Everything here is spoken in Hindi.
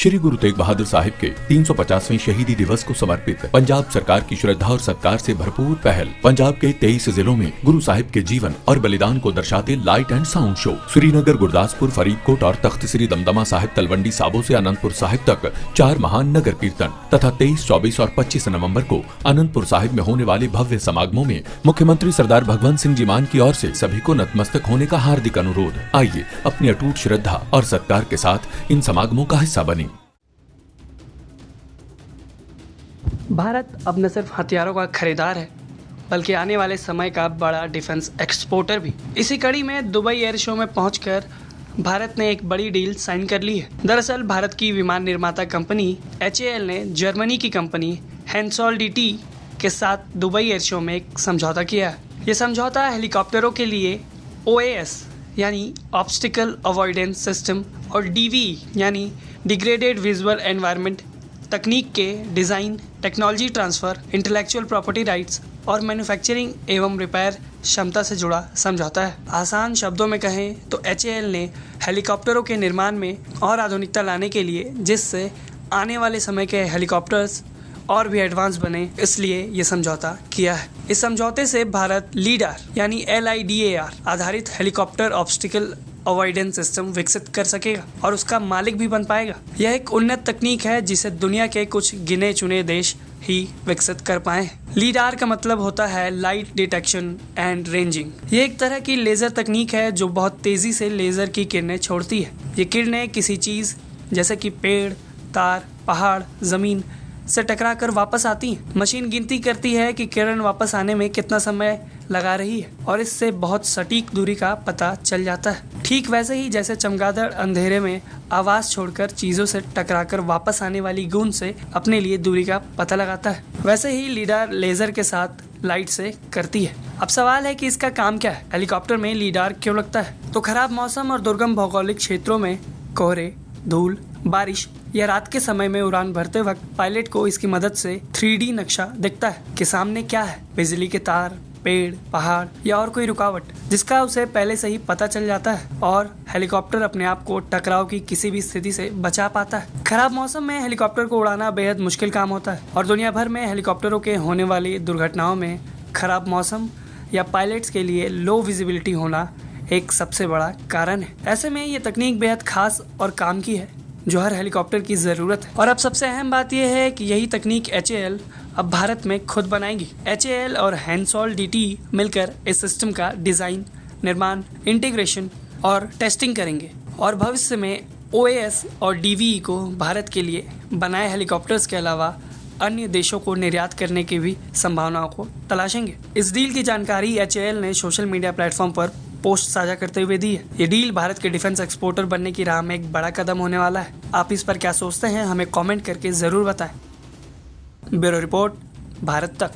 श्री गुरु तेग बहादुर साहिब के 350वें शहीदी दिवस को समर्पित पंजाब सरकार की श्रद्धा और सत्कार से भरपूर पहल। पंजाब के 23 जिलों में गुरु साहिब के जीवन और बलिदान को दर्शाते light and sound show Srinagar, Gurdaspur, Faridkot और तख्त श्री दमदमा साहिब, तलवंडी साबो से अनंतपुर साहिब तक 4 महान नगर कीर्तन तथा 23, 24 और 25 नवंबर को अनंतपुर साहिब में होने वाले भव्य समागमों में मुख्यमंत्री सरदार भगवंत सिंह जी मान की ओर से सभी को नतमस्तक होने का हार्दिक अनुरोध। आइए अपनी अटूट श्रद्धा और सत्कार के साथ इन समागमों का हिस्सा बने। भारत अब न सिर्फ हथियारों का खरीदार है बल्कि आने वाले समय का बड़ा डिफेंस एक्सपोर्टर भी। इसी कड़ी में दुबई एयर शो में पहुंचकर भारत ने एक बड़ी डील साइन कर ली है। दरअसल भारत की विमान निर्माता कंपनी HAL ने जर्मनी की कंपनी हैंसॉल्ट DT के साथ दुबई एयर शो में एक समझौता किया है। ये समझौता हेलीकॉप्टरों के लिए OAS यानी ऑब्स्टिकल अवॉइडेंस सिस्टम और DVE यानी डिग्रेडेड विजुअल एनवायरनमेंट तकनीक के design, technology transfer, intellectual property rights और मैन्युफैक्चरिंग एवं रिपेयर क्षमता से जुड़ा समझौता है। आसान शब्दों में कहें तो HAL ने हेलीकॉप्टरों के निर्माण में और आधुनिकता लाने के लिए, जिससे आने वाले समय के हेलीकॉप्टर्स और भी एडवांस बने, इसलिए ये समझौता किया है। इस समझौते से भारत लीडार यानी LIDAR आधारित हेलीकॉप्टर ऑब्स्टिकल अवॉइडेंस सिस्टम विकसित कर सकेगा और उसका मालिक भी बन पाएगा। यह एक उन्नत तकनीक है जिसे दुनिया के कुछ गिने चुने देश ही विकसित कर पाए। लीडार का मतलब होता है लाइट डिटेक्शन एंड रेंजिंग। ये एक तरह की लेज़र तकनीक है जो बहुत तेज़ी से लेज़र की किरणें छोड़ती है। ये किरणें किसी चीज़ जैसे कि पेड़, तार, पहाड़, ज़मीन से टकराकर वापस आती हैं। मशीन गिनती करती है कि किरण वापस आने में कितना समय लगा रही है और इससे बहुत सटीक दूरी का पता चल जाता है। ठीक वैसे ही जैसे चमगादड़ अंधेरे में आवाज़ छोड़कर चीज़ों से टकराकर वापस आने वाली गूंज से अपने लिए दूरी का पता लगाता है, वैसे ही लीडार लेज़र के साथ लाइट से करती है। अब सवाल है कि इसका काम क्या है? हेलीकॉप्टर में लीडार क्यों लगता है? तो खराब मौसम और दुर्गम भौगोलिक क्षेत्रों में कोहरे, धूल, बारिश या रात के समय में उड़ान भरते वक्त पायलट को इसकी मदद से 3D नक्शा दिखता है कि सामने क्या है, बिजली के तार, पेड़, पहाड़ या और कोई रुकावट, जिसका उसे पहले से ही पता चल जाता है और हेलीकॉप्टर अपने आप को टकराव की किसी भी स्थिति से बचा पाता है। खराब मौसम में हेलीकॉप्टर को उड़ाना बेहद मुश्किल काम होता है और दुनिया भर में हेलीकॉप्टरों के होने वाली दुर्घटनाओं में खराब मौसम या पायलट्स के लिए लो विजिबिलिटी होना एक सबसे बड़ा कारण है। ऐसे में ये तकनीक बेहद खास और काम की है जो हर हेलीकॉप्टर की ज़रूरत है। और अब सबसे अहम बात यह है कि यही तकनीक HAL अब भारत में खुद बनाएगी। HAL और हैंसॉल्ट DT मिलकर इस सिस्टम का डिज़ाइन, निर्माण, इंटीग्रेशन और टेस्टिंग करेंगे और भविष्य में OAS और DVE को भारत के लिए बनाए हेलीकॉप्टर्स के अलावा अन्य देशों को निर्यात करने की भी संभावनाओं को तलाशेंगे। इस डील की जानकारी HAL ने सोशल मीडिया प्लेटफॉर्म पर पोस्ट साझा करते हुए दी है। ये डील भारत के डिफेंस एक्सपोर्टर बनने की राह में एक बड़ा कदम होने वाला है। आप इस पर क्या सोचते हैं, हमें कमेंट करके ज़रूर बताएं। ब्यूरो रिपोर्ट, भारत तक।